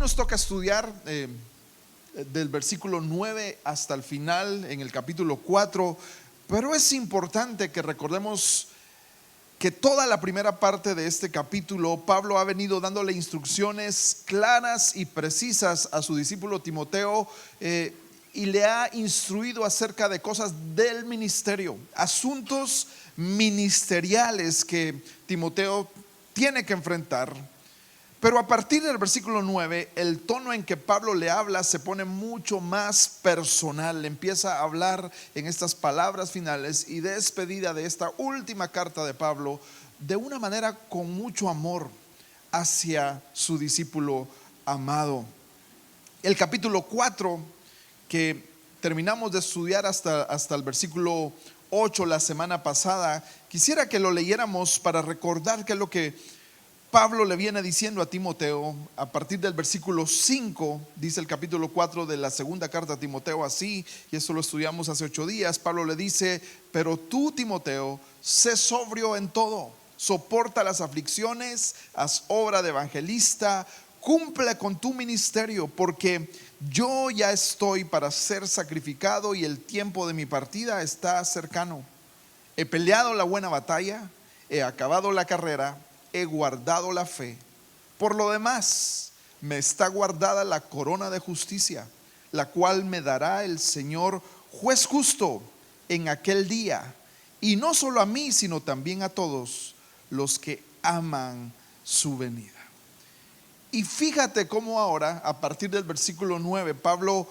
nos toca estudiar del versículo 9 hasta el final en el capítulo 4, pero es importante que recordemos que toda la primera parte de este capítulo Pablo ha venido dándole instrucciones claras y precisas a su discípulo Timoteo, y le ha instruido acerca de cosas del ministerio, asuntos ministeriales que Timoteo tiene que enfrentar. Pero a partir del versículo 9, el tono en que Pablo le habla se pone mucho más personal. Empieza a hablar en estas palabras finales y despedida de esta última carta de Pablo de una manera con mucho amor hacia su discípulo amado. El capítulo 4, que terminamos de estudiar hasta el versículo 8 la semana pasada, quisiera que lo leyéramos para recordar qué es lo que Pablo le viene diciendo a Timoteo. A partir del versículo 5, dice el capítulo 4 de la segunda carta a Timoteo así, y eso lo estudiamos hace 8 días. Pablo le dice: pero tú, Timoteo, sé sobrio en todo, soporta las aflicciones, haz obra de evangelista, cumple con tu ministerio, porque yo ya estoy para ser sacrificado y el tiempo de mi partida está cercano. He peleado la buena batalla, he acabado la carrera, he guardado la fe. Por lo demás, me está guardada la corona de justicia, la cual me dará el Señor juez justo en aquel día, y no solo a mí, sino también a todos los que aman su venida. Y fíjate cómo ahora, a partir del versículo 9, Pablo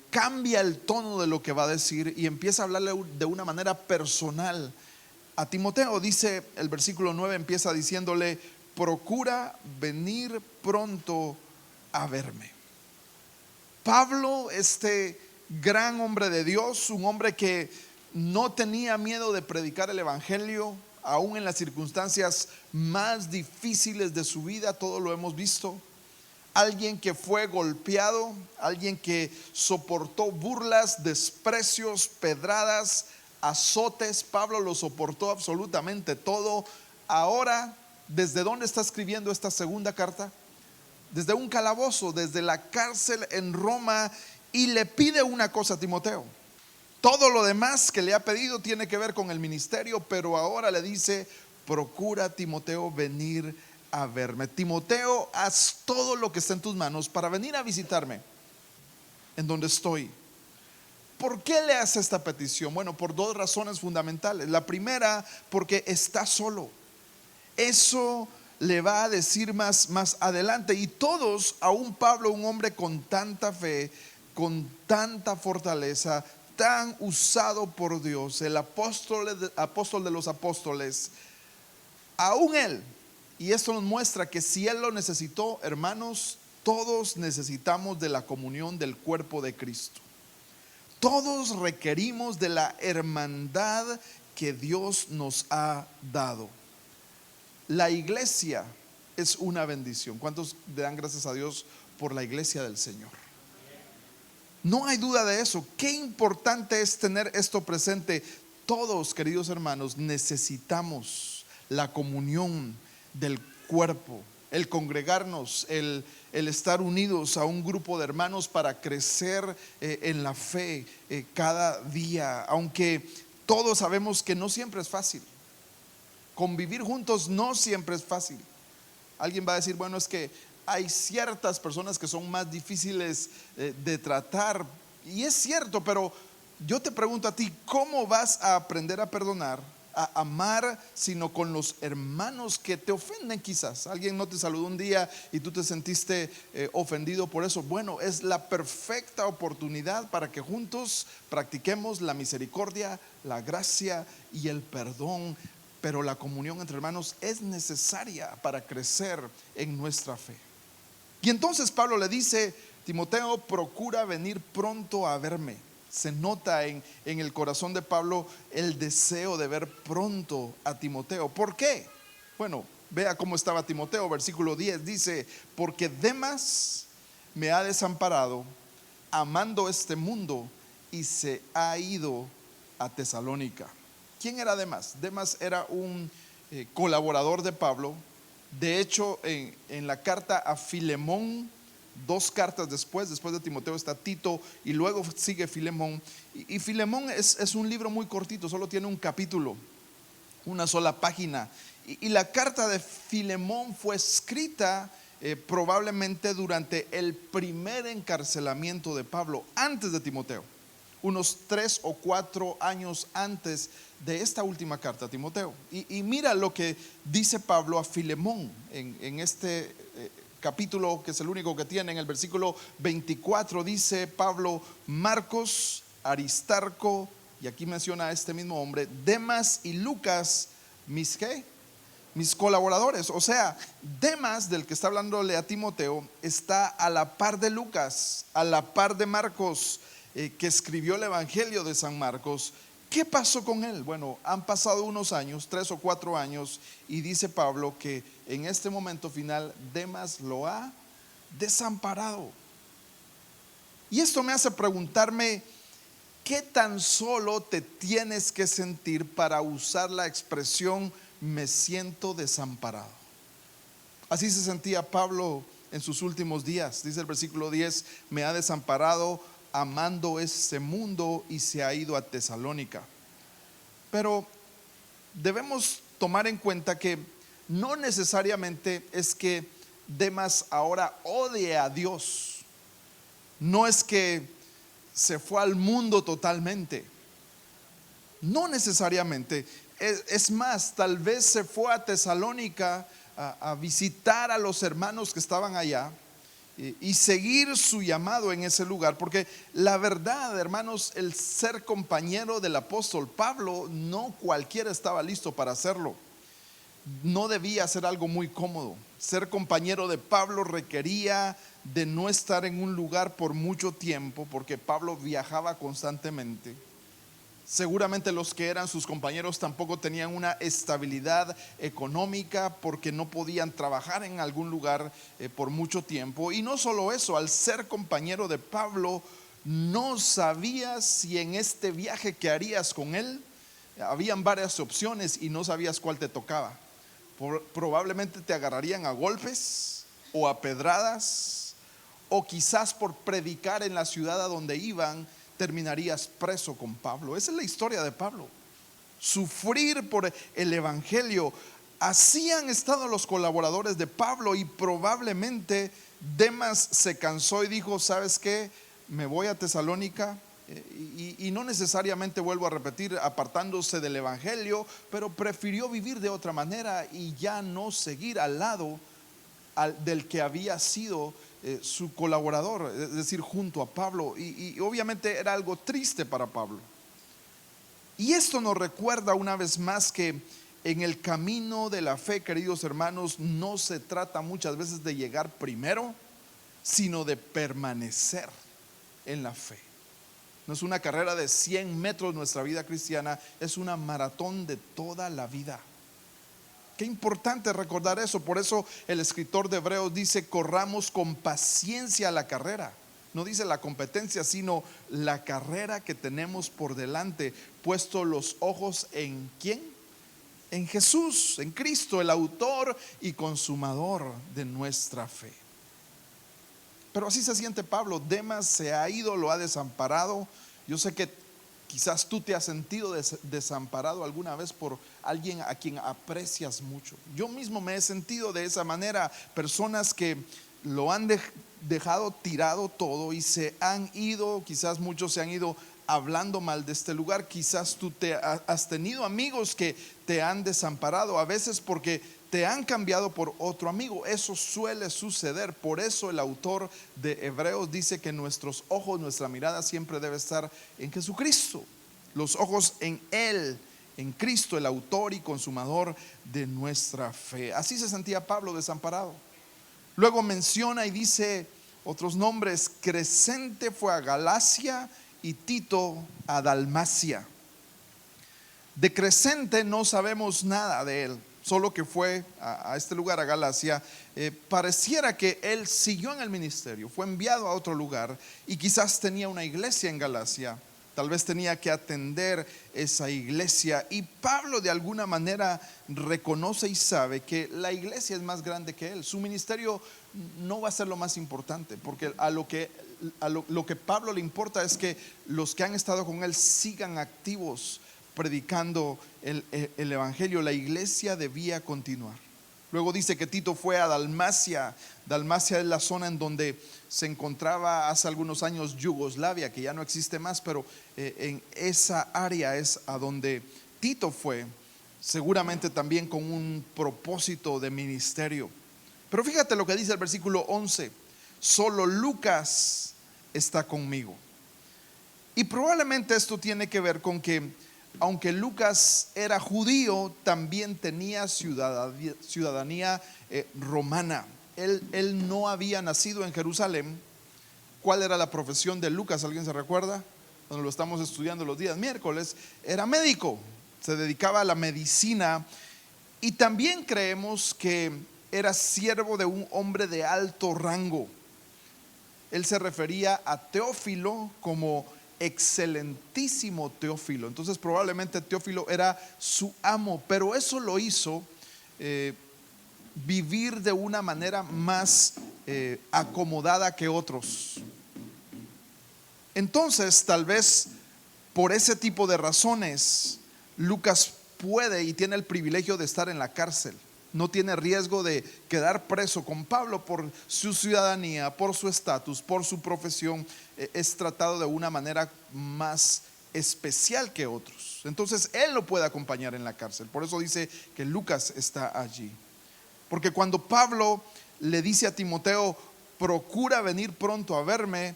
cambia el tono de lo que va a decir y empieza a hablarle de una manera personal a Timoteo. Dice el versículo 9, empieza diciéndole: procura venir pronto a verme. Pablo, este gran hombre de Dios, un hombre que no tenía miedo de predicar el evangelio, aún en las circunstancias más difíciles de su vida, todo lo hemos visto. Alguien que fue golpeado, alguien que soportó burlas, desprecios, pedradas, azotes. Pablo lo soportó absolutamente todo. Ahora, ¿desde dónde está escribiendo esta segunda carta? Desde un calabozo, desde la cárcel en Roma, y le pide una cosa a Timoteo. Todo lo demás que le ha pedido tiene que ver con el ministerio, pero ahora le dice: procura, Timoteo, venir a verme. Timoteo, haz todo lo que está en tus manos para venir a visitarme en donde estoy. ¿Por qué le hace esta petición? Bueno, por dos razones fundamentales. La primera, porque está solo. Eso le va a decir más adelante. Y todos, aún Pablo, un hombre con tanta fe, con tanta fortaleza, tan usado por Dios, el apóstol de los apóstoles, aún él, y esto nos muestra que si él lo necesitó, hermanos, todos necesitamos de la comunión del cuerpo de Cristo. Todos requerimos de la hermandad que Dios nos ha dado. La iglesia es una bendición. ¿Cuántos le dan gracias a Dios por la iglesia del Señor? No hay duda de eso. Qué importante es tener esto presente. Todos, queridos hermanos, necesitamos la comunión del cuerpo, el congregarnos, el estar unidos a un grupo de hermanos para crecer en la fe cada día. Aunque todos sabemos que no siempre es fácil. Convivir juntos no siempre es fácil. Alguien va a decir: bueno, es que hay ciertas personas que son más difíciles de tratar. Y es cierto, pero yo te pregunto a ti: ¿cómo vas a aprender a perdonar, a amar, sino con los hermanos que te ofenden? Quizás alguien no te saludó un día y tú te sentiste ofendido por eso. Bueno, es la perfecta oportunidad para que juntos practiquemos la misericordia, la gracia y el perdón. Pero la comunión entre hermanos es necesaria para crecer en nuestra fe. Y entonces Pablo le dice: Timoteo, procura venir pronto a verme. Se nota en el corazón de Pablo el deseo de ver pronto a Timoteo. ¿Por qué? Bueno, vea cómo estaba Timoteo. Versículo 10 dice: porque Demas me ha desamparado, amando este mundo, y se ha ido a Tesalónica. ¿Quién era Demas? Demas era un colaborador de Pablo. De hecho, en la carta a Filemón, 2 cartas después de Timoteo está Tito y luego sigue Filemón. Y Filemón es un libro muy cortito, solo tiene un capítulo, una sola página. Y la carta de Filemón fue escrita probablemente durante el primer encarcelamiento de Pablo, antes de Timoteo, unos 3 o 4 años antes de esta última carta a Timoteo. Y mira lo que dice Pablo a Filemón en este capítulo, que es el único que tiene. En el versículo 24 dice Pablo: Marcos, Aristarco, y aquí menciona a este mismo hombre, Demas y Lucas, mis colaboradores. O sea, Demas, del que está hablándole a Timoteo, está a la par de Lucas, a la par de Marcos, que escribió el Evangelio de San Marcos. ¿Qué pasó con él? Bueno, han pasado unos años, 3 o 4 años, y dice Pablo que en este momento final Demas lo ha desamparado. Y esto me hace preguntarme: ¿qué tan solo te tienes que sentir para usar la expresión me siento desamparado? Así se sentía Pablo en sus últimos días. Dice el versículo 10: me ha desamparado amando ese mundo y se ha ido a Tesalónica. Pero debemos tomar en cuenta que no necesariamente es que Demas ahora odie a Dios. No es que se fue al mundo totalmente. No necesariamente. Es más, tal vez se fue a Tesalónica a visitar a los hermanos que estaban allá y seguir su llamado en ese lugar. Porque la verdad, hermanos, el ser compañero del apóstol Pablo, no cualquiera estaba listo para hacerlo. No debía ser algo muy cómodo. Ser compañero de Pablo requería de no estar en un lugar por mucho tiempo, porque Pablo viajaba constantemente. Seguramente los que eran sus compañeros tampoco tenían una estabilidad económica, porque no podían trabajar en algún lugar por mucho tiempo. Y no solo eso, al ser compañero de Pablo, no sabías si en este viaje que harías con él, habían varias opciones y no sabías cuál te tocaba. Probablemente te agarrarían a golpes o a pedradas, o quizás por predicar en la ciudad a donde iban terminarías preso con Pablo. Esa es la historia de Pablo. Sufrir por el evangelio. Así han estado los colaboradores de Pablo, y probablemente Demas se cansó y dijo: ¿sabes qué? Me voy a Tesalónica. Y no necesariamente, vuelvo a repetir, apartándose del evangelio, pero prefirió vivir de otra manera y ya no seguir al lado del que había sido su colaborador, es decir, junto a Pablo. Y obviamente era algo triste para Pablo. Y esto nos recuerda una vez más que en el camino de la fe, queridos hermanos, no se trata muchas veces de llegar primero, sino de permanecer en la fe. No es una carrera de 100 metros nuestra vida cristiana, es una maratón de toda la vida. Qué importante recordar eso. Por eso el escritor de Hebreos dice: corramos con paciencia la carrera. No dice la competencia, sino la carrera que tenemos por delante, puesto los ojos en ¿quién? En Jesús, en Cristo, el autor y consumador de nuestra fe. Pero así se siente Pablo. Demas se ha ido, lo ha desamparado. Yo sé que quizás tú te has sentido desamparado alguna vez por alguien a quien aprecias mucho. Yo mismo me he sentido de esa manera. Personas que lo han dejado tirado todo y se han ido. Quizás muchos se han ido hablando mal de este lugar. Quizás tú has tenido amigos que te han desamparado, a veces porque te han cambiado por otro amigo. Eso suele suceder. Por eso el autor de Hebreos dice que nuestros ojos, nuestra mirada siempre debe estar en Jesucristo. Los ojos en Él, en Cristo, el autor y consumador de nuestra fe. Así se sentía Pablo, desamparado. Luego menciona y dice otros nombres: Crescente fue a Galacia y Tito a Dalmacia. De Crescente no sabemos nada de él, solo que fue a este lugar, a Galacia. Pareciera que él siguió en el ministerio, fue enviado a otro lugar y quizás tenía una iglesia en Galacia. tal vez tenía que atender esa iglesia. Y Pablo de alguna manera reconoce y sabe que la iglesia es más grande que él. Su ministerio no va a ser lo más importante, porque lo que Pablo le importa es que los que han estado con él sigan activos predicando el evangelio. La iglesia debía continuar. Luego dice que Tito fue a Dalmacia. Dalmacia es la zona en donde se encontraba hace algunos años Yugoslavia, que ya no existe más, pero en esa área es a donde Tito fue, seguramente también con un propósito de ministerio. Pero fíjate lo que dice el versículo 11: solo Lucas está conmigo. Y probablemente esto tiene que ver con que aunque Lucas era judío, también tenía ciudadanía romana. Él no había nacido en Jerusalén. ¿Cuál era la profesión de Lucas? ¿Alguien se recuerda? Cuando lo estamos estudiando los días miércoles, era médico, se dedicaba a la medicina. Y también creemos que era siervo de un hombre de alto rango. Él se refería a Teófilo como excelentísimo Teófilo. Entonces probablemente Teófilo era su amo, pero eso lo hizo vivir de una manera más acomodada que otros. Entonces tal vez por ese tipo de razones Lucas puede y tiene el privilegio de estar en la cárcel. No tiene riesgo de quedar preso con Pablo por su ciudadanía, por su estatus, por su profesión. Es tratado de una manera más especial que otros. Entonces él lo puede acompañar en la cárcel. Por eso dice que Lucas está allí. Porque cuando Pablo le dice a Timoteo: procura venir pronto a verme,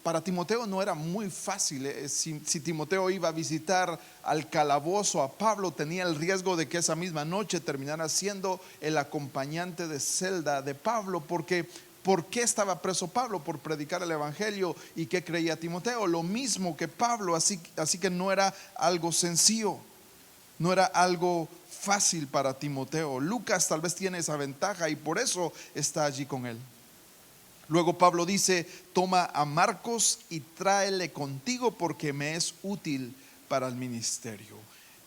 para Timoteo no era muy fácil. Si Timoteo iba a visitar al calabozo a Pablo, tenía el riesgo de que esa misma noche terminara siendo el acompañante de celda de Pablo. Porque ¿por qué estaba preso Pablo? Por predicar el evangelio. ¿Y qué creía Timoteo? Lo mismo que Pablo. Así que no era algo sencillo, no era algo fácil para Timoteo. Lucas tal vez tiene esa ventaja y por eso está allí con él. Luego Pablo dice: toma a Marcos y tráele contigo, porque me es útil para el ministerio.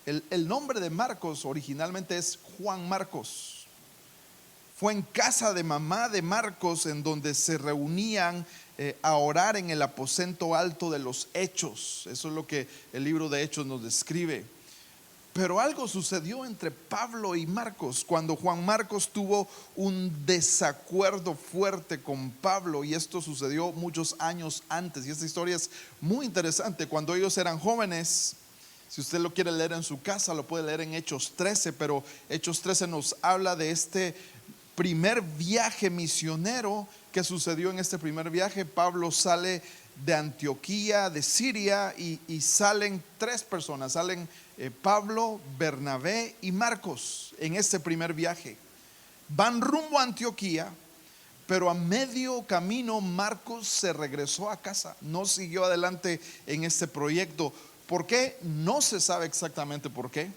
El nombre de Marcos originalmente es Juan Marcos. Fue en casa de mamá de Marcos en donde se reunían a orar en el aposento alto de los Hechos. Eso es lo que el libro de Hechos nos describe. Pero algo sucedió entre Pablo y Marcos cuando Juan Marcos tuvo un desacuerdo fuerte con Pablo, y esto sucedió muchos años antes. Y esta historia es muy interesante. Cuando ellos eran jóvenes, si usted lo quiere leer en su casa, lo puede leer en Hechos 13, pero Hechos 13 nos habla de este primer viaje misionero que sucedió. En este primer viaje Pablo sale de Antioquía, de Siria, y salen tres personas. Salen Pablo, Bernabé y Marcos en este primer viaje. Van rumbo a Antioquía, pero a medio camino Marcos se regresó a casa, no siguió adelante en este proyecto. ¿Por qué? No se sabe exactamente por qué.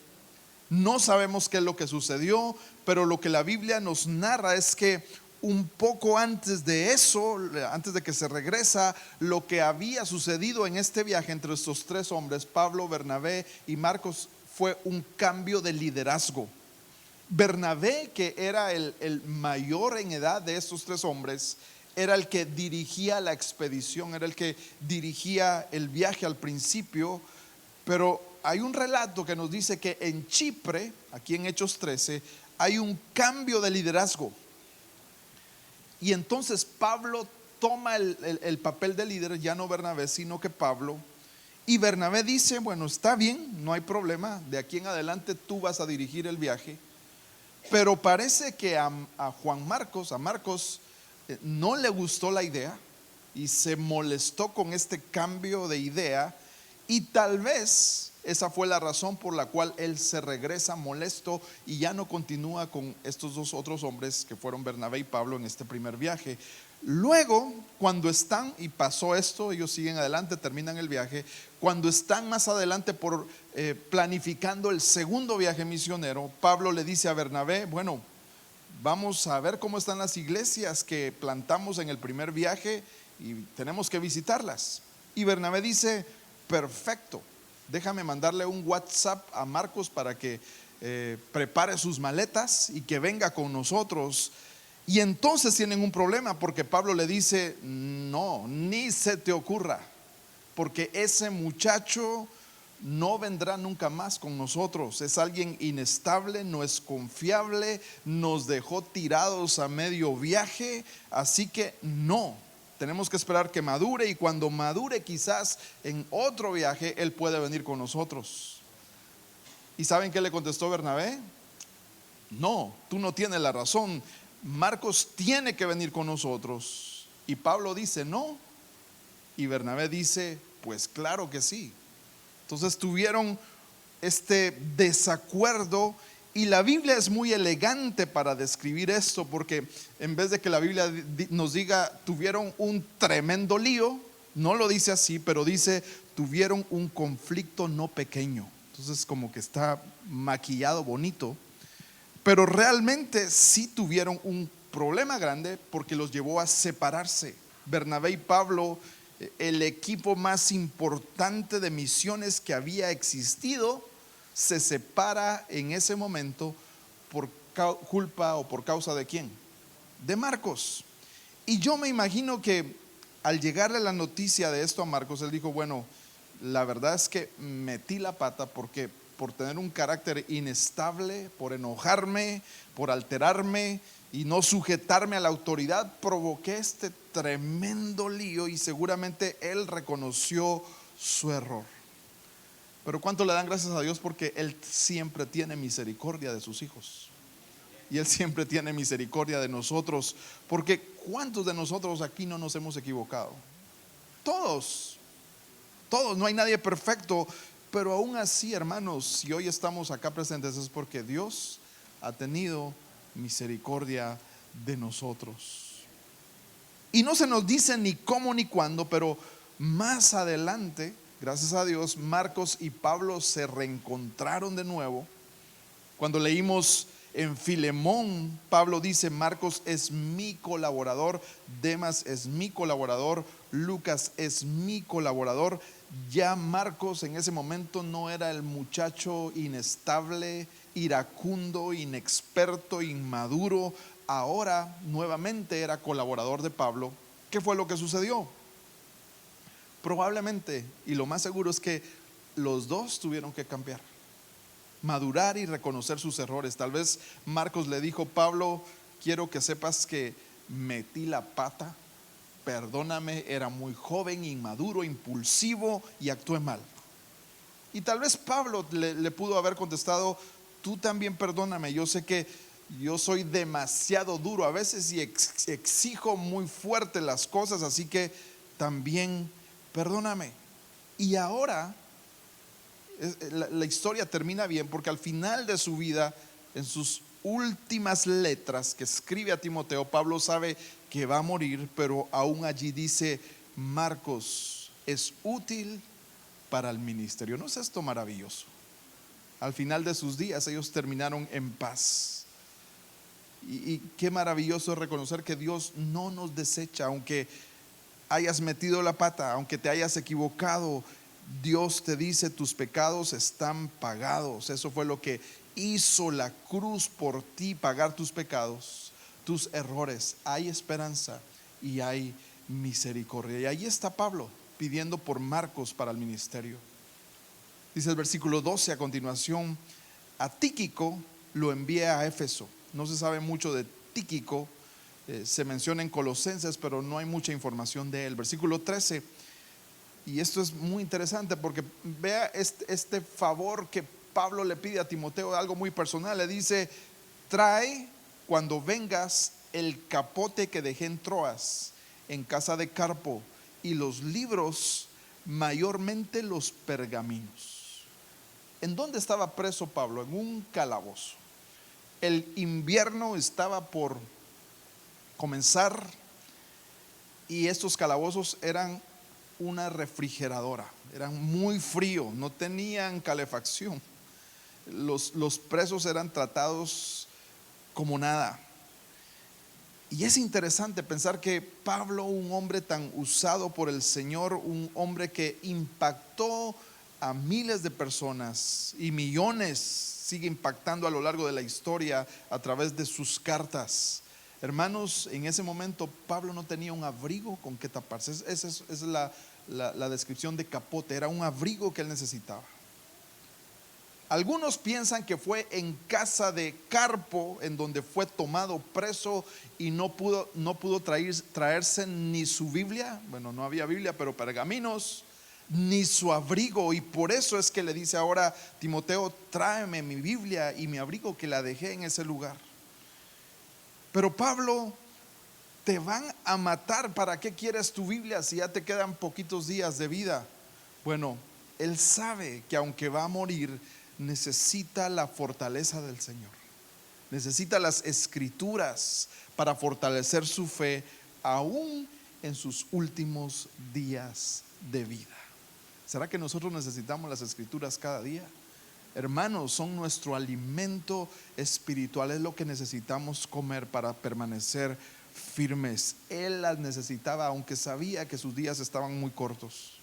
No sabemos qué es lo que sucedió, pero lo que la Biblia nos narra es que un poco antes de eso, antes de que se regresa, lo que había sucedido en este viaje entre estos tres hombres, Pablo, Bernabé y Marcos, fue un cambio de liderazgo. Bernabé, que era el mayor en edad de estos tres hombres, era el que dirigía la expedición, era el que dirigía el viaje al principio. Pero hay un relato que nos dice que en Chipre, aquí en Hechos 13, hay un cambio de liderazgo. Y entonces Pablo toma el papel de líder, ya no Bernabé, sino que Pablo. Y Bernabé dice: bueno, está bien, no hay problema, de aquí en adelante tú vas a dirigir el viaje. Pero parece que a Marcos, no le gustó la idea y se molestó con este cambio de idea. Y tal vez esa fue la razón por la cual él se regresa molesto y ya no continúa con estos dos otros hombres que fueron Bernabé y Pablo en este primer viaje. Luego, cuando están, y pasó esto, ellos siguen adelante, terminan el viaje. Cuando están más adelante por planificando el segundo viaje misionero, Pablo le dice a Bernabé: bueno, vamos a ver cómo están las iglesias que plantamos en el primer viaje y tenemos que visitarlas. Y Bernabé dice: perfecto. Déjame mandarle un WhatsApp a Marcos para que prepare sus maletas y que venga con nosotros. Y entonces tienen un problema, porque Pablo le dice: no, ni se te ocurra, porque ese muchacho no vendrá nunca más con nosotros. Es alguien inestable, no es confiable, nos dejó tirados a medio viaje, así que no, tenemos que esperar que madure, y cuando madure quizás en otro viaje él puede venir con nosotros. ¿Y saben qué le contestó Bernabé? No, tú no tienes la razón, Marcos tiene que venir con nosotros. Y Pablo dice no, y Bernabé dice pues claro que sí. Entonces tuvieron este desacuerdo, y la Biblia es muy elegante para describir esto, porque en vez de que la Biblia nos diga tuvieron un tremendo lío, no lo dice así, pero dice tuvieron un conflicto no pequeño. Entonces como que está maquillado bonito, pero realmente sí tuvieron un problema grande, porque los llevó a separarse. Bernabé y Pablo, el equipo más importante de misiones que había existido, se separa en ese momento por culpa o por causa de ¿quién? De Marcos. Y yo me imagino que al llegarle la noticia de esto a Marcos, él dijo: bueno, la verdad es que metí la pata, porque por tener un carácter inestable, por enojarme, por alterarme y no sujetarme a la autoridad, provoqué este tremendo lío, y seguramente él reconoció su error. Pero ¿cuánto le dan gracias a Dios? Porque Él siempre tiene misericordia de sus hijos, y Él siempre tiene misericordia de nosotros, porque ¿cuántos de nosotros aquí no nos hemos equivocado? Todos, no hay nadie perfecto, pero aún así, hermanos, si hoy estamos acá presentes es porque Dios ha tenido misericordia de nosotros. Y no se nos dice ni cómo ni cuándo, pero más adelante, gracias a Dios, Marcos y Pablo se reencontraron de nuevo. Cuando leímos en Filemón, Pablo dice: Marcos es mi colaborador, Demas es mi colaborador, Lucas es mi colaborador. Ya Marcos en ese momento no era el muchacho inestable, iracundo, inexperto, inmaduro. Ahora nuevamente era colaborador de Pablo. ¿Qué fue lo que sucedió? Probablemente, y lo más seguro es que los dos tuvieron que cambiar, madurar y reconocer sus errores. Tal vez Marcos le dijo: Pablo, quiero que sepas que metí la pata, perdóname, era muy joven, inmaduro, impulsivo y actué mal. Y tal vez Pablo le pudo haber contestado: tú también perdóname, yo sé que yo soy demasiado duro a veces y exijo muy fuerte las cosas, así que también perdóname. Y ahora la historia termina bien, porque al final de su vida, en sus últimas letras que escribe a Timoteo, Pablo sabe que va a morir, pero aún allí dice: Marcos es útil para el ministerio. ¿No es esto maravilloso? Al final de sus días ellos terminaron en paz. Y qué maravilloso es reconocer que Dios no nos desecha, aunque hayas metido la pata, aunque te hayas equivocado. Dios te dice: tus pecados están pagados. Eso fue lo que hizo la cruz por ti, pagar tus pecados, tus errores. Hay esperanza y hay misericordia. Y ahí está Pablo pidiendo por Marcos para el ministerio. Dice el versículo 12 a continuación: a Tíquico lo envía a Éfeso. No se sabe mucho de Tíquico, se menciona en Colosenses, pero no hay mucha información de él. Versículo 13, y esto es muy interesante, porque vea este favor que Pablo le pide a Timoteo, algo muy personal. Le dice: trae cuando vengas el capote que dejé en Troas, en casa de Carpo, y los libros, mayormente los pergaminos. ¿En dónde estaba preso Pablo? En un calabozo. El invierno estaba por comenzar, y estos calabozos eran una refrigeradora, eran muy fríos, no tenían calefacción. Los presos eran tratados como nada. Y es interesante pensar que Pablo, un hombre tan usado por el Señor, un hombre que impactó a miles de personas y millones, sigue impactando a lo largo de la historia a través de sus cartas. Hermanos, en ese momento Pablo no tenía un abrigo con que taparse. Esa es la descripción de capote, era un abrigo que él necesitaba. Algunos piensan que fue en casa de Carpo en donde fue tomado preso y no pudo traerse ni su Biblia, bueno, no había Biblia, pero pergaminos, ni su abrigo, y por eso es que le dice ahora: Timoteo, tráeme mi Biblia y mi abrigo, que la dejé en ese lugar. Pero Pablo, te van a matar, ¿para qué quieres tu Biblia si ya te quedan poquitos días de vida? Bueno, él sabe que aunque va a morir, necesita la fortaleza del Señor, necesita las escrituras para fortalecer su fe aún en sus últimos días de vida. ¿Será que nosotros necesitamos las escrituras cada día? Hermanos, son nuestro alimento espiritual, es lo que necesitamos comer para permanecer firmes. Él las necesitaba, aunque sabía que sus días estaban muy cortos.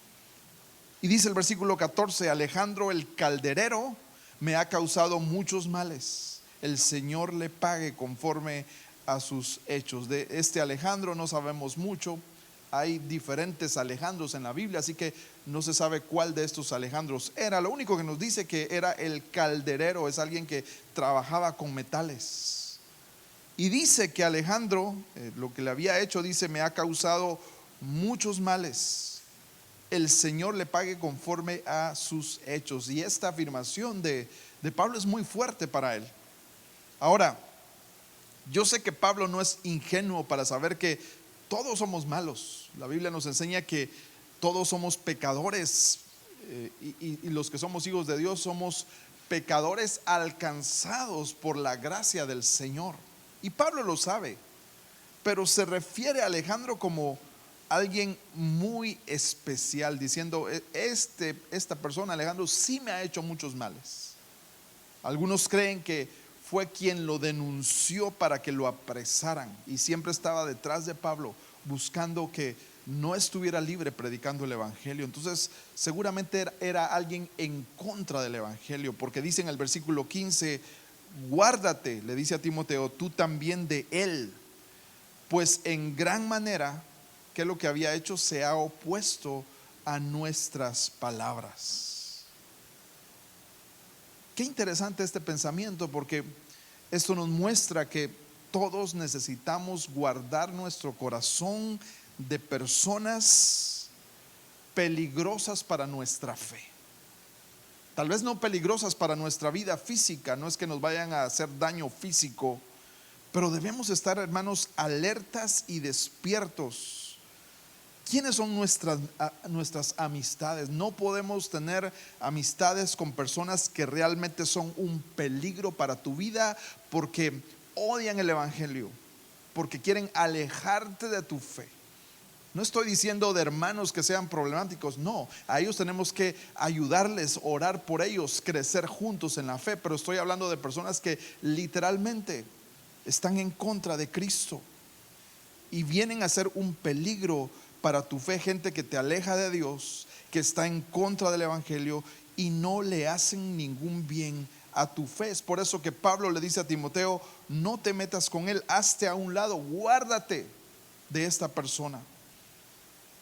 Y dice el versículo 14: Alejandro el calderero me ha causado muchos males, el Señor le pague conforme a sus hechos. De este Alejandro no sabemos mucho, hay diferentes Alejandros en la Biblia, así que no se sabe cuál de estos Alejandros era. Lo único que nos dice que era el calderero, es alguien que trabajaba con metales. Y dice que Alejandro, lo que le había hecho, dice: me ha causado muchos males, el Señor le pague conforme a sus hechos. Y esta afirmación de Pablo es muy fuerte para él. Ahora, yo sé que Pablo no es ingenuo para saber que todos somos malos. La Biblia nos enseña que todos somos pecadores, y los que somos hijos de Dios somos pecadores alcanzados por la gracia del Señor. Y Pablo lo sabe, pero se refiere a Alejandro como alguien muy especial, diciendo: esta persona, Alejandro, sí me ha hecho muchos males. Algunos creen que fue quien lo denunció para que lo apresaran, y siempre estaba detrás de Pablo buscando que no estuviera libre predicando el evangelio. Entonces seguramente era alguien en contra del evangelio, porque dice en el versículo 15: guárdate, le dice a Timoteo, tú también de él, pues en gran manera, que lo que había hecho se ha opuesto a nuestras palabras. Qué interesante este pensamiento, porque esto nos muestra que todos necesitamos guardar nuestro corazón de personas peligrosas para nuestra fe. Tal vez no peligrosas para nuestra vida física, no es que nos vayan a hacer daño físico, pero debemos estar, hermanos, alertas y despiertos. ¿Quiénes son nuestras amistades? No podemos tener amistades con personas que realmente son un peligro para tu vida, porque odian el evangelio, porque quieren alejarte de tu fe. No estoy diciendo de hermanos que sean problemáticos, no, a ellos tenemos que ayudarles, orar por ellos, crecer juntos en la fe, pero estoy hablando de personas que literalmente están en contra de Cristo y vienen a ser un peligro para tu fe, gente que te aleja de Dios, que está en contra del evangelio y no le hacen ningún bien a tu fe. Es por eso que Pablo le dice a Timoteo: no te metas con él, hazte a un lado, guárdate de esta persona.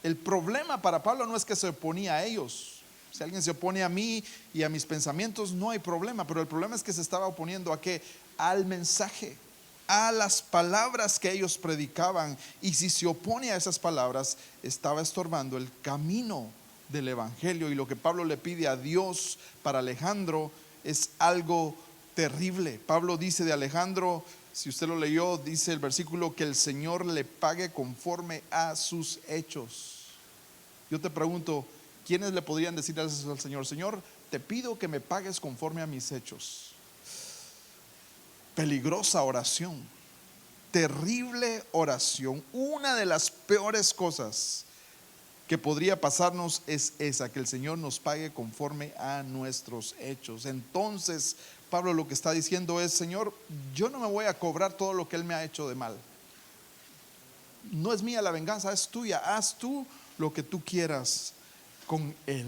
El problema para Pablo no es que se oponía a ellos. Si alguien se opone a mí y a mis pensamientos, no hay problema, pero el problema es que se estaba oponiendo ¿a qué? Al mensaje, a las palabras que ellos predicaban. Y si se opone a esas palabras, estaba estorbando el camino del evangelio. Y lo que Pablo le pide a Dios para Alejandro es algo terrible. Pablo dice de Alejandro, si usted lo leyó, dice el versículo, que el Señor le pague conforme a sus hechos. Yo te pregunto, ¿quiénes le podrían decir eso al Señor? Señor, te pido que me pagues conforme a mis hechos. Peligrosa oración, terrible oración. Una de las peores cosas que podría pasarnos es esa, que el Señor nos pague conforme a nuestros hechos. Entonces Pablo lo que está diciendo es: Señor, yo no me voy a cobrar todo lo que Él me ha hecho de mal. no es mía la venganza, es tuya, haz tú lo que tú quieras con él.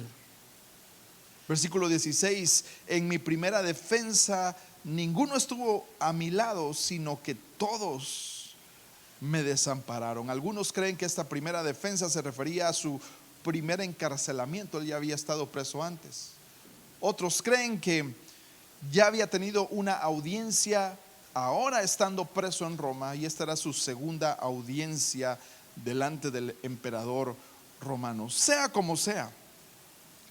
Versículo 16, en mi primera defensa ninguno estuvo a mi lado, sino que todos me desampararon. Algunos creen que esta primera defensa se refería a su primer encarcelamiento, él ya había estado preso antes. Otros creen que ya había tenido una audiencia ahora estando preso en Roma, y esta era su segunda audiencia delante del emperador romano. Sea como sea,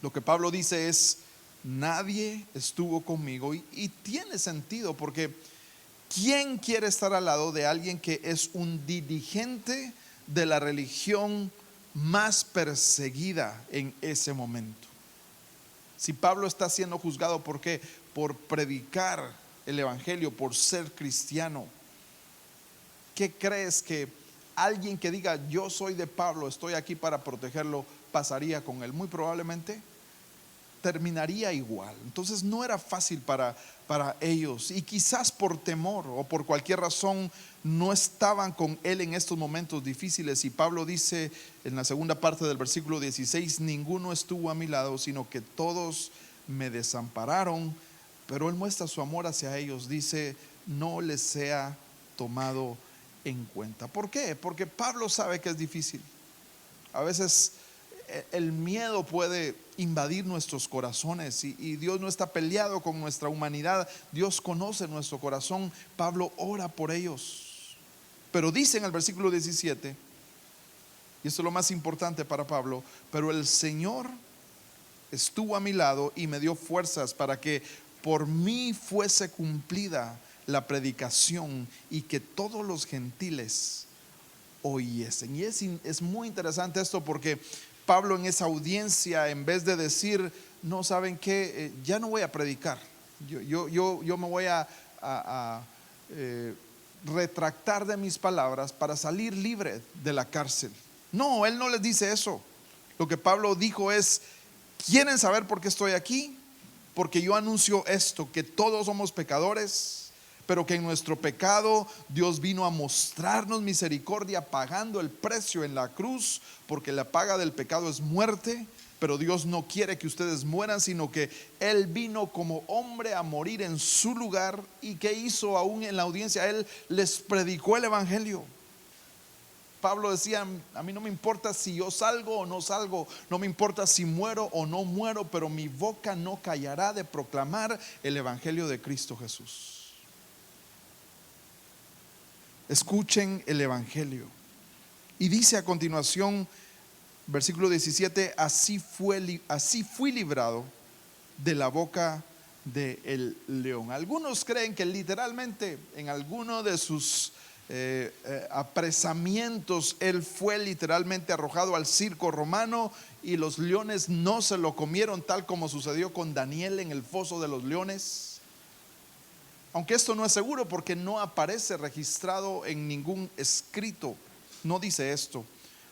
lo que Pablo dice es: nadie estuvo conmigo, y tiene sentido, porque ¿quién quiere estar al lado de alguien que es un dirigente de la religión más perseguida en ese momento? Si Pablo está siendo juzgado, ¿por qué? Por predicar el evangelio, por ser cristiano. ¿Qué crees que alguien que diga yo soy de Pablo, estoy aquí para protegerlo, pasaría con él? Muy probablemente terminaría igual. Entonces no era fácil para ellos, y quizás por temor o por cualquier razón no estaban con él en estos momentos difíciles. Y Pablo dice en la segunda parte del versículo 16: ninguno estuvo a mi lado, sino que todos me desampararon. Pero él muestra su amor hacia ellos, dice: no les sea tomado en cuenta. ¿Por qué? Porque Pablo sabe que es difícil. A veces el miedo puede invadir nuestros corazones, y Dios no está peleado con nuestra humanidad. Dios conoce nuestro corazón. Pablo ora por ellos, pero dice en el versículo 17, y esto es lo más importante para Pablo: pero el Señor estuvo a mi lado y me dio fuerzas para que por mí fuese cumplida la predicación y que todos los gentiles oyesen. Y es muy interesante esto, porque Pablo en esa audiencia, en vez de decir no, ¿saben qué? Ya no voy a predicar, yo me voy a retractar de mis palabras para salir libre de la cárcel. No, él no les dice eso. Lo que Pablo dijo es: ¿quieren saber por qué estoy aquí? Porque yo anuncio esto, que todos somos pecadores, pero que en nuestro pecado Dios vino a mostrarnos misericordia, pagando el precio en la cruz, porque la paga del pecado es muerte. Pero Dios no quiere que ustedes mueran, sino que Él vino como hombre a morir en su lugar. ¿Y qué hizo aún en la audiencia? Él les predicó el evangelio. Pablo decía: a mí no me importa si yo salgo o no salgo, no me importa si muero o no muero, pero mi boca no callará de proclamar el evangelio de Cristo Jesús. Escuchen el evangelio. Y dice a continuación, versículo 17: así fui librado de la boca del león. Algunos creen que literalmente en alguno de sus apresamientos él fue literalmente arrojado al circo romano, y los leones no se lo comieron, tal como sucedió con Daniel en el foso de los leones. Aunque esto no es seguro, porque no aparece registrado en ningún escrito, no dice esto.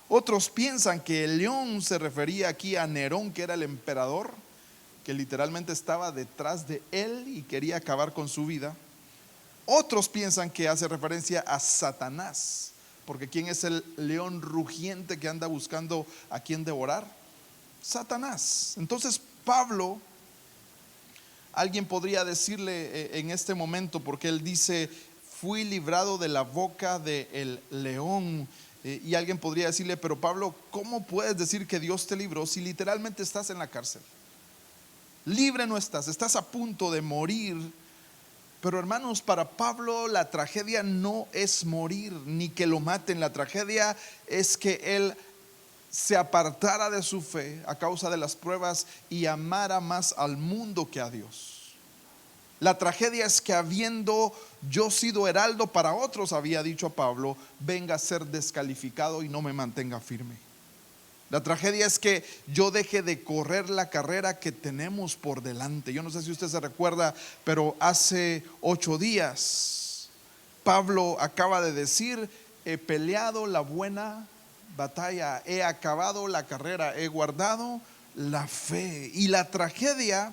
Otros piensan que el león se refería aquí a Nerón, que era el emperador, que literalmente estaba detrás de él y quería acabar con su vida. Otros piensan que hace referencia a Satanás, porque ¿quién es el león rugiente que anda buscando a quien devorar? Satanás. Entonces Pablo, alguien podría decirle en este momento, porque él dice: fui librado de la boca del león. Y alguien podría decirle: pero Pablo, ¿cómo puedes decir que Dios te libró si literalmente estás en la cárcel? Libre no estás, estás a punto de morir. Pero hermanos, para Pablo la tragedia no es morir ni que lo maten. La tragedia es que él se apartara de su fe a causa de las pruebas y amara más al mundo que a Dios. La tragedia es que, habiendo yo sido heraldo para otros, había dicho a Pablo, venga a ser descalificado y no me mantenga firme. La tragedia es que yo deje de correr la carrera que tenemos por delante. Yo no sé si usted se recuerda, pero hace 8 días Pablo acaba de decir: he peleado la buena batalla, he acabado la carrera, he guardado la fe. Y la tragedia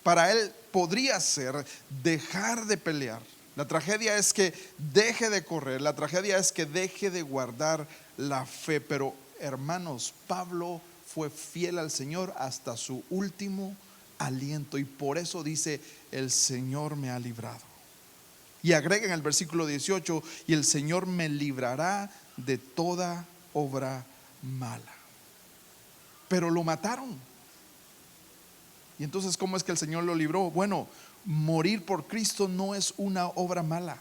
para él podría ser dejar de pelear, La tragedia es que deje de correr, la tragedia es que deje de guardar la fe. Pero hermanos, Pablo fue fiel al Señor hasta su último aliento, y por eso dice: el Señor me ha librado. Y agrega en el versículo 18: y el Señor me librará de toda obra mala. Pero lo mataron. Y entonces, ¿cómo es que el Señor lo libró? Bueno, morir por Cristo no es una obra mala.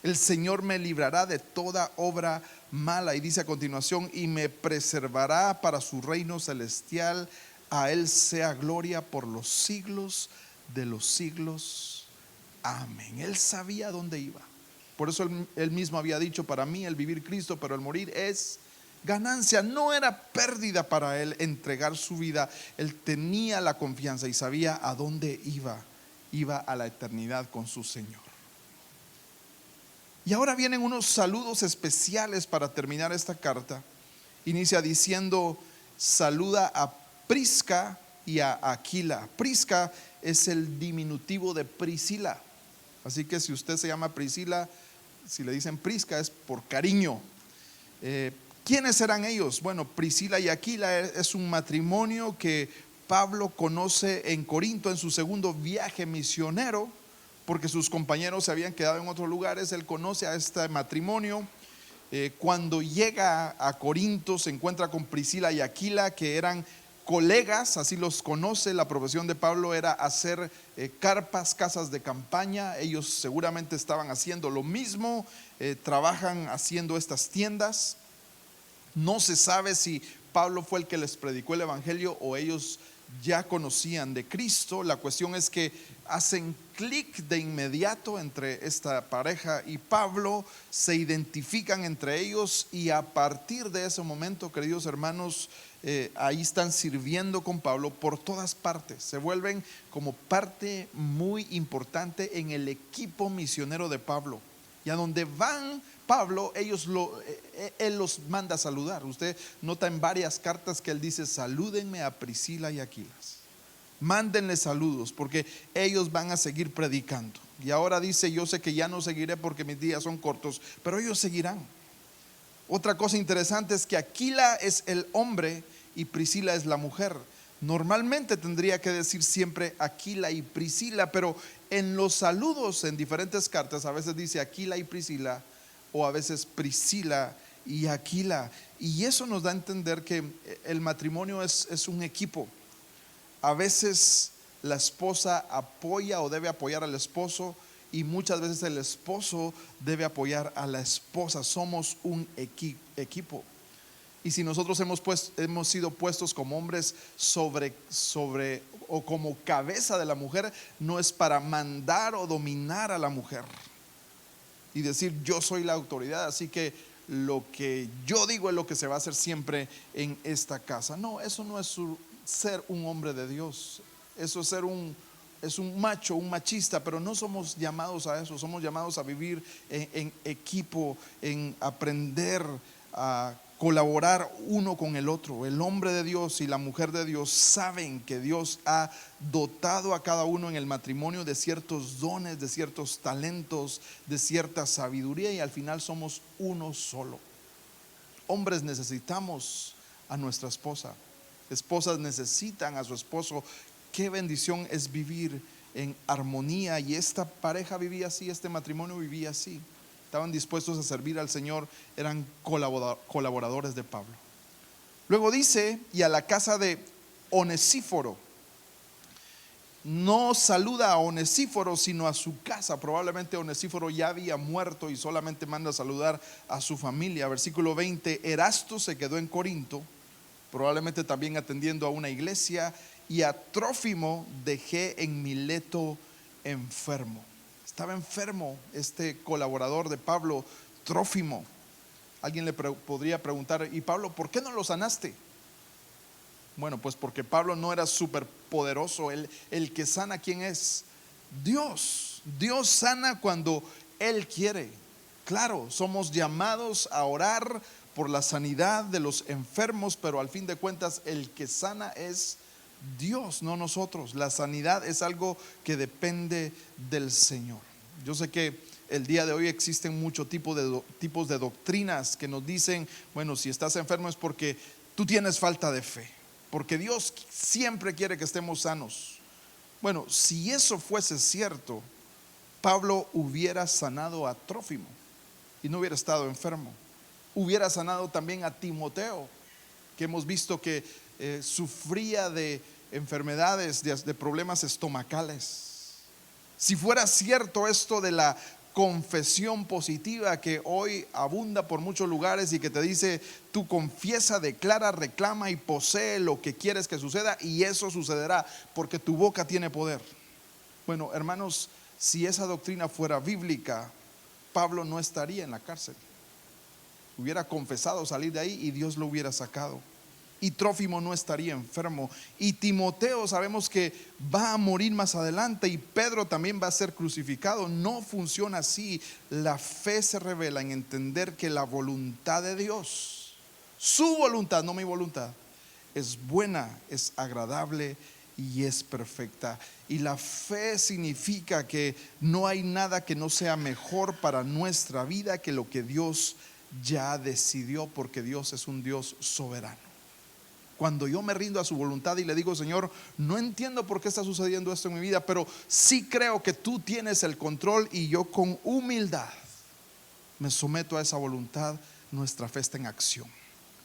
El Señor me librará de toda obra mala. Y dice a continuación: y me preservará para su reino celestial. A Él sea gloria por los siglos de los siglos. Amén. Él sabía dónde iba. Por eso él mismo había dicho: para mí el vivir Cristo, pero el morir es ganancia. No era pérdida para él entregar su vida. Él tenía la confianza y sabía a dónde iba. Iba a la eternidad con su Señor. Y ahora vienen unos saludos especiales para terminar esta carta. Inicia diciendo: saluda a Prisca y a Aquila. Prisca es el diminutivo de Priscila. Así que si usted se llama Priscila, si le dicen Prisca es por cariño. ¿Quiénes eran ellos? Bueno, Priscila y Aquila es un matrimonio que Pablo conoce en Corinto en su segundo viaje misionero, porque sus compañeros se habían quedado en otros lugares. Él conoce a este matrimonio. Cuando llega a Corinto se encuentra con Priscila y Aquila, que eran colegas, así los conoce. La profesión de Pablo era hacer carpas, casas de campaña. Ellos seguramente estaban haciendo lo mismo, trabajan haciendo estas tiendas. No se sabe si Pablo fue el que les predicó el evangelio o ellos ya conocían de Cristo. La cuestión es que hacen clic de inmediato entre esta pareja y Pablo, se identifican entre ellos, y a partir de ese momento, queridos hermanos, ahí están sirviendo con Pablo por todas partes. Se vuelven como parte muy importante en el equipo misionero de Pablo. Y a donde van Pablo, él los manda a saludar. Usted nota en varias cartas que él dice: salúdenme a Priscila y Aquilas, mándenle saludos, porque ellos van a seguir predicando. Y ahora dice: yo sé que ya no seguiré porque mis días son cortos, pero ellos seguirán. Otra cosa interesante es que Aquila es el hombre y Priscila es la mujer. Normalmente tendría que decir siempre Aquila y Priscila, pero en los saludos en diferentes cartas a veces dice Aquila y Priscila, o a veces Priscila y Aquila. Y eso nos da a entender que el matrimonio es un equipo. A veces la esposa apoya o debe apoyar al esposo, y muchas veces el esposo debe apoyar a la esposa. Somos un equipo. Y si nosotros hemos sido puestos como hombres sobre o como cabeza de la mujer, no es para mandar o dominar a la mujer y decir: yo soy la autoridad, así que lo que yo digo es lo que se va a hacer siempre en esta casa. No, eso no es ser un hombre de Dios. Eso es un macho, un machista. Pero no somos llamados a eso. Somos llamados a vivir en equipo, en aprender a colaborar uno con el otro. El hombre de Dios y la mujer de Dios saben que Dios ha dotado a cada uno en el matrimonio de ciertos dones, de ciertos talentos, de cierta sabiduría, y al final somos uno solo. Hombres necesitamos a nuestra esposa, esposas necesitan a su esposo. Qué bendición es vivir en armonía, y esta pareja vivía así, este matrimonio vivía así. Estaban dispuestos a servir al Señor, eran colaboradores de Pablo. Luego dice: y a la casa de Onesíforo. No saluda a Onesíforo, sino a su casa. Probablemente Onesíforo ya había muerto y solamente manda a saludar a su familia. Versículo 20: Erasto se quedó en Corinto, probablemente también atendiendo a una iglesia, y a Trófimo dejé en Mileto enfermo. Estaba enfermo este colaborador de Pablo, Trófimo. Alguien le podría preguntar: ¿y Pablo, por qué no lo sanaste? Bueno, pues porque Pablo no era súper poderoso. El que sana, ¿quién es? Dios. Dios sana cuando Él quiere. Claro, somos llamados a orar por la sanidad de los enfermos, pero al fin de cuentas el que sana es Dios, no nosotros. La sanidad es algo que depende del Señor. Yo sé que el día de hoy existen muchos tipos de doctrinas que nos dicen, bueno, si estás enfermo es porque tú tienes falta de fe, porque Dios siempre quiere que estemos sanos. Bueno, si eso fuese cierto, Pablo hubiera sanado a Trófimo y no hubiera estado enfermo. Hubiera sanado también a Timoteo, que hemos visto que sufría de enfermedades, de problemas estomacales. Si fuera cierto esto de la confesión positiva que hoy abunda por muchos lugares y que te dice, tú confiesa, declara, reclama y posee lo que quieres que suceda y eso sucederá porque tu boca tiene poder. Bueno, hermanos, si esa doctrina fuera bíblica, Pablo no estaría en la cárcel. Hubiera confesado salir de ahí y Dios lo hubiera sacado. Y Trófimo no estaría enfermo. Y Timoteo sabemos que va a morir más adelante y Pedro también va a ser crucificado. No funciona así. La fe se revela en entender que la voluntad de Dios, su voluntad, no mi voluntad, es buena, es agradable y es perfecta. Y la fe significa que no hay nada que no sea mejor para nuestra vida que lo que Dios ya decidió, porque Dios es un Dios soberano. Cuando yo me rindo a su voluntad y le digo, Señor, no entiendo por qué está sucediendo esto en mi vida, pero sí creo que tú tienes el control, y yo con humildad me someto a esa voluntad, nuestra fe está en acción.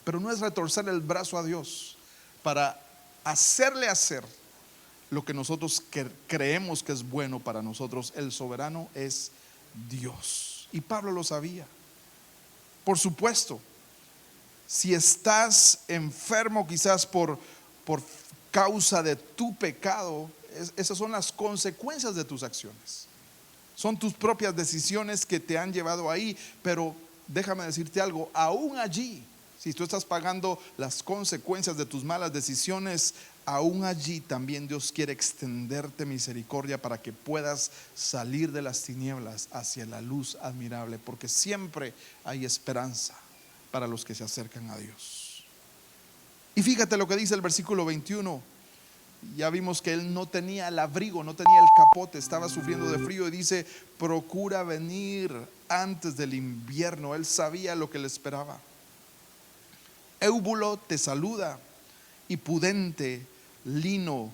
Pero no es retorcer el brazo a Dios para hacerle hacer lo que nosotros creemos que es bueno para nosotros. El soberano es Dios, y Pablo lo sabía. Por supuesto, si estás enfermo quizás por causa de tu pecado, esas son las consecuencias de tus acciones. Son tus propias decisiones que te han llevado ahí. Pero déjame decirte algo, aún allí, si tú estás pagando las consecuencias de tus malas decisiones, aún allí también Dios quiere extenderte misericordia para que puedas salir de las tinieblas hacia la luz admirable, porque siempre hay esperanza para los que se acercan a Dios. Y fíjate lo que dice el versículo 21. Ya vimos que él no tenía el abrigo, no tenía el capote, estaba sufriendo de frío, y dice, procura venir antes del invierno. Él sabía lo que le esperaba. Éubulo te saluda, y Pudente, Lino,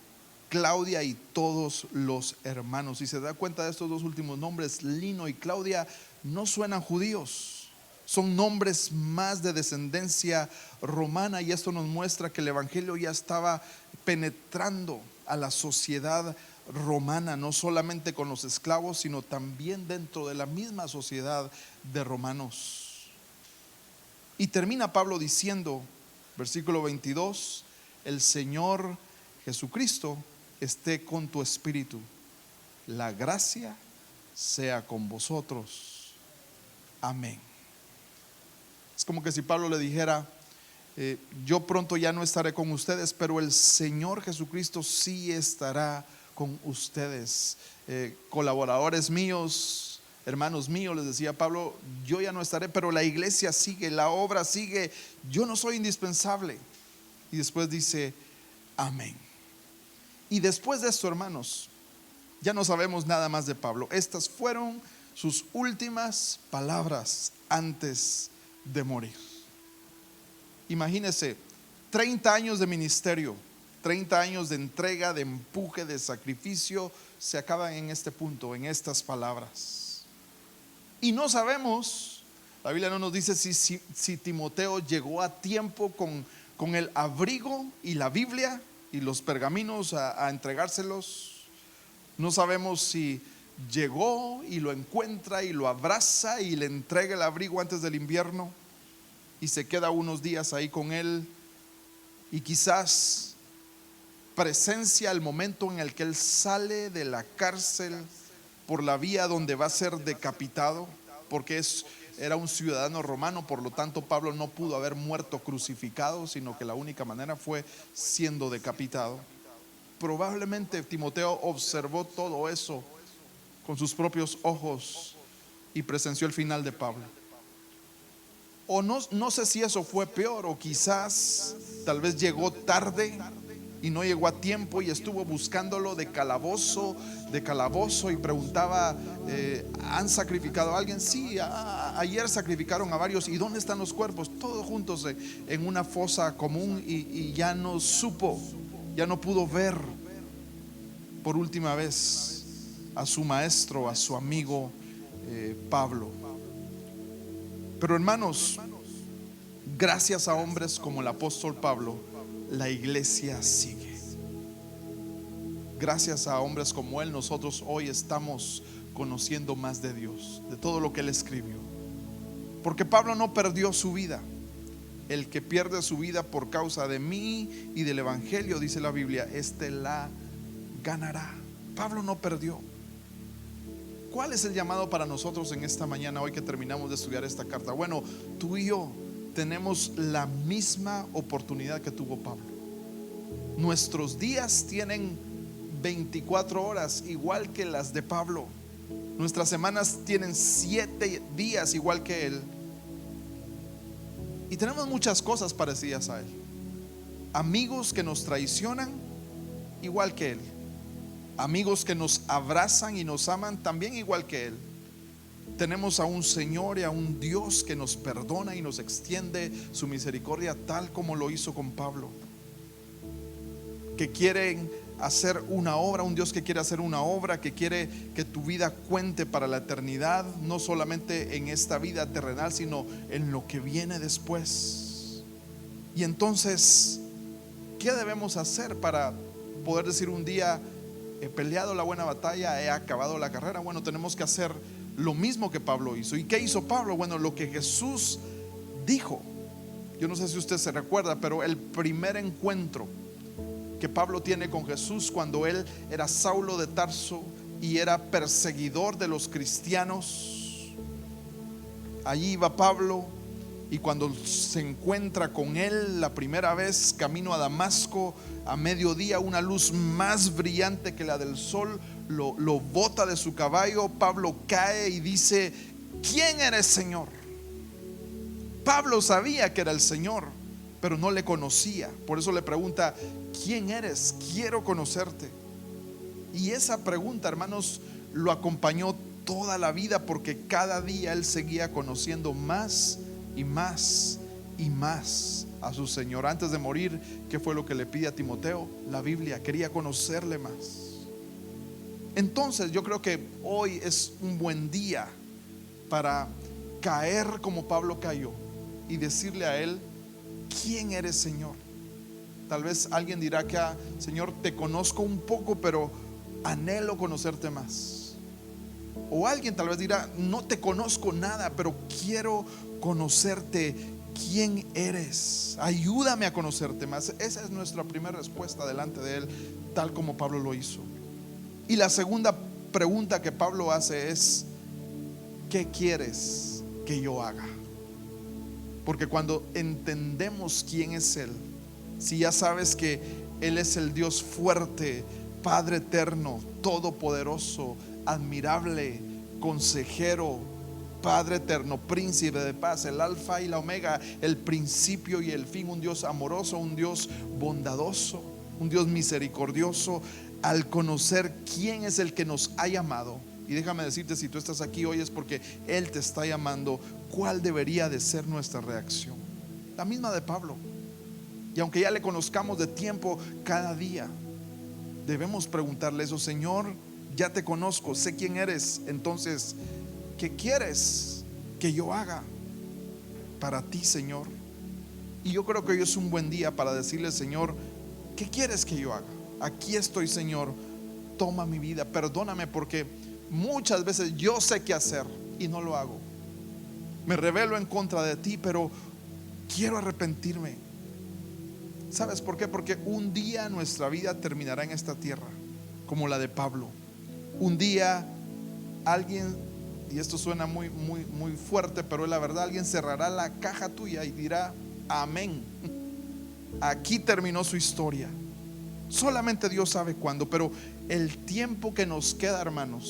Claudia y todos los hermanos. Si se da cuenta de estos dos últimos nombres, Lino y Claudia, no suenan judíos, son nombres más de descendencia romana, y esto nos muestra que el evangelio ya estaba penetrando a la sociedad romana, no solamente con los esclavos, sino también dentro de la misma sociedad de romanos. Y termina Pablo diciendo, versículo 22, el Señor Jesucristo esté con tu espíritu, la gracia sea con vosotros, amén. Es como que si Pablo le dijera, yo pronto ya no estaré con ustedes, pero el Señor Jesucristo sí estará con ustedes. Colaboradores míos, hermanos míos, les decía Pablo, yo ya no estaré, pero la iglesia sigue, la obra sigue, yo no soy indispensable. Y después dice, amén. Y después de esto, hermanos, ya no sabemos nada más de Pablo. Estas fueron sus últimas palabras antes de morir. Imagínese, 30 años de ministerio, 30 años de entrega, de empuje, de sacrificio, se acaban en este punto, en estas palabras. Y no sabemos, la Biblia no nos dice si Timoteo llegó a tiempo con el abrigo y la Biblia y los pergaminos a entregárselos. No sabemos si llegó y lo encuentra y lo abraza y le entrega el abrigo antes del invierno y se queda unos días ahí con él, y quizás presencia el momento en el que él sale de la cárcel por la vía donde va a ser decapitado, porque era un ciudadano romano. Por lo tanto, Pablo no pudo haber muerto crucificado, sino que la única manera fue siendo decapitado. Probablemente Timoteo observó todo eso con sus propios ojos y presenció el final de Pablo. O no sé si eso fue peor, o quizás tal vez llegó tarde y no llegó a tiempo y estuvo buscándolo de calabozo y preguntaba, ¿han sacrificado a alguien? Sí, ayer sacrificaron a varios. ¿Y dónde están los cuerpos? Todos juntos en una fosa común, y ya no supo, ya no pudo ver por última vez a su maestro, a su amigo Pablo. Pero hermanos, gracias a hombres como el apóstol Pablo, la iglesia sigue. Gracias a hombres como él, nosotros hoy estamos conociendo más de Dios, de todo lo que él escribió. Porque Pablo no perdió su vida. El que pierde su vida por causa de mí y del evangelio, dice la Biblia, este la ganará. Pablo no perdió. ¿Cuál es el llamado para nosotros en esta mañana, hoy que terminamos de estudiar esta carta? Bueno, tú y yo tenemos la misma oportunidad que tuvo Pablo. Nuestros días tienen 24 horas igual que las de Pablo. Nuestras semanas tienen 7 días igual que él. Y tenemos muchas cosas parecidas a él. Amigos que nos traicionan igual que él. Amigos que nos abrazan y nos aman también igual que él. Tenemos a un Señor y a un Dios que nos perdona y nos extiende su misericordia, tal como lo hizo con Pablo. Que quieren hacer una obra, un Dios que quiere hacer una obra, que quiere que tu vida cuente para la eternidad, no solamente en esta vida terrenal, sino en lo que viene después. Y entonces, ¿qué debemos hacer para poder decir un día: he peleado la buena batalla, he acabado la carrera? Bueno, tenemos que hacer lo mismo que Pablo hizo. ¿Y qué hizo Pablo? Bueno, lo que Jesús dijo. Yo no sé si usted se recuerda, pero el primer encuentro que Pablo tiene con Jesús, cuando él era Saulo de Tarso y era perseguidor de los cristianos, allí iba Pablo, y cuando se encuentra con él la primera vez camino a Damasco, a mediodía, una luz más brillante que la del sol lo bota de su caballo. Pablo cae y dice: ¿quién eres, Señor? Pablo sabía que era el Señor, pero no le conocía. Por eso le pregunta: ¿quién eres? Quiero conocerte. Y esa pregunta, hermanos, lo acompañó toda la vida, porque cada día él seguía conociendo más y más y más a su Señor. Antes de morir, ¿qué fue lo que le pide a Timoteo? La Biblia. Quería conocerle más. Entonces yo creo que hoy es un buen día para caer como Pablo cayó y decirle a él: ¿quién eres, Señor? Tal vez alguien dirá que Señor, te conozco un poco, pero anhelo conocerte más. O alguien tal vez dirá: no te conozco nada, pero quiero conocerte. ¿Quién eres? Ayúdame a conocerte más. Esa es nuestra primera respuesta delante de él, tal como Pablo lo hizo. Y la segunda pregunta que Pablo hace es: ¿qué quieres que yo haga? Porque cuando entendemos quién es él, si ya sabes que él es el Dios fuerte, Padre eterno, todopoderoso, admirable, consejero, Padre eterno, príncipe de paz, el alfa y la omega, el principio y el fin, un Dios amoroso, un Dios bondadoso, un Dios misericordioso, al conocer quién es el que nos ha llamado, y déjame decirte, si tú estás aquí hoy es porque él te está llamando, ¿cuál debería de ser nuestra reacción? La misma de Pablo. Y aunque ya le conozcamos de tiempo, cada día debemos preguntarle eso: Señor, ya te conozco, sé quién eres, entonces, ¿qué quieres que yo haga para ti, Señor? Y yo creo que hoy es un buen día para decirle: Señor, ¿qué quieres que yo haga? Aquí estoy, Señor, toma mi vida, perdóname, porque muchas veces yo sé qué hacer y no lo hago. Me rebelo en contra de ti, pero quiero arrepentirme. ¿Sabes por qué? Porque un día nuestra vida terminará en esta tierra, como la de Pablo. Un día alguien, y esto suena muy fuerte, pero es la verdad, alguien cerrará la caja tuya y dirá: amén, aquí terminó su historia. Solamente Dios sabe cuándo, pero el tiempo que nos queda, hermanos,